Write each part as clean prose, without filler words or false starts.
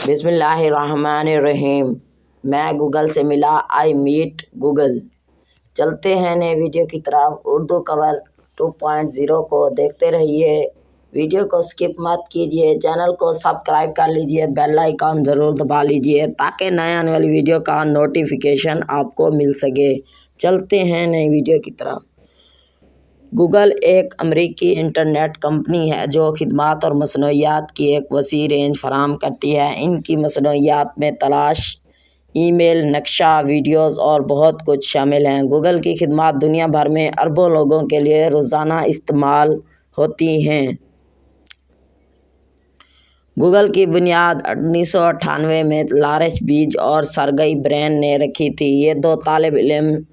बिस्मिल्लाहिर्रहमानिर्रहीम। मैं गूगल से मिला, आई मीट गूगल। चलते हैं नए वीडियो की तरफ। उर्दू कवर 2.0 को देखते रहिए, वीडियो को स्किप मत कीजिए, चैनल को सब्सक्राइब कर लीजिए, बेल आइकन ज़रूर दबा लीजिए ताकि नए आने वाली वीडियो का नोटिफिकेशन आपको मिल सके। चलते हैं नई वीडियो की तरफ। गूगल एक अमरीकी इंटरनेट कंपनी है जो खिदमात और मसनूइयात की एक वसी रेंज फराहम करती है। इनकी मसनूइयात में तलाश, ईमेल, नक्शा, वीडियोज़ और बहुत कुछ शामिल हैं। गूगल की खिदमात दुनिया भर में अरबों लोगों के लिए रोज़ाना इस्तेमाल होती हैं। गूगल की बुनियाद 1998 में लॉरेंस पीज और सर्गेई ब्रिन ने रखी थी। ये दो तालिब इल्म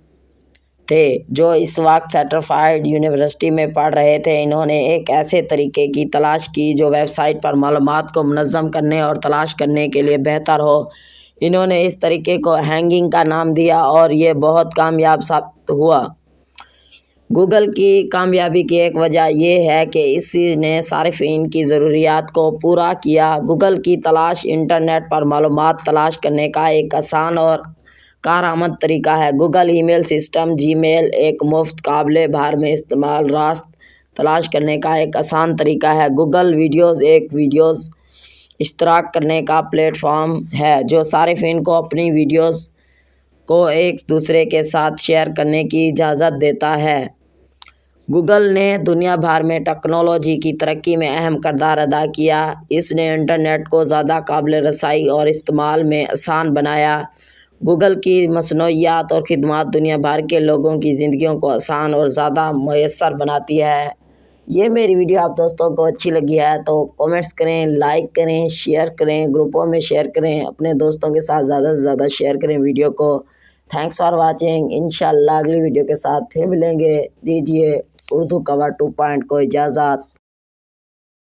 थे जो इस वक्त स्टैनफोर्ड यूनिवर्सिटी में पढ़ रहे थे। इन्होंने एक ऐसे तरीके की तलाश की जो वेबसाइट पर मालूमात को मुनज़्ज़म करने और तलाश करने के लिए बेहतर हो। इन्होंने इस तरीके को हैशिंग का नाम दिया और ये बहुत कामयाब साबित हुआ। गूगल की कामयाबी की एक वजह यह है कि इसने सारिफिन की ज़रूरियात को पूरा किया। गूगल की तलाश इंटरनेट पर मालूमात तलाश करने का एक आसान और कारआमद तरीका है। गूगल ईमेल सिस्टम जीमेल एक मुफ्त काबिल भर में इस्तेमाल रास्त तलाश करने का एक आसान तरीका है। गूगल वीडियोज़ एक वीडियोज़ इश्तराक करने का प्लेटफॉर्म है जो सारिफिन को अपनी वीडियोज़ को एक दूसरे के साथ शेयर करने की इजाज़त देता है। गूगल ने दुनिया भर में टेक्नोलॉजी की तरक्की में अहम किरदार अदा किया। इसने इंटरनेट को ज़्यादा काबिल रसाई और इस्तेमाल में आसान बनाया। गूगल की मसनूइयात और खिदमत दुनिया भर के लोगों की ज़िंदगियों को आसान और ज़्यादा मुयस्सर बनाती है। ये मेरी वीडियो आप दोस्तों को अच्छी लगी है तो कमेंट्स करें, लाइक करें, शेयर करें, ग्रुपों में शेयर करें, अपने दोस्तों के साथ ज़्यादा से ज़्यादा शेयर करें वीडियो को। Thanks for watching. इंशाल्लाह अगली वीडियो के साथ फिर मिलेंगे। दीजिए उर्दू कवर 2 को इजाज़त।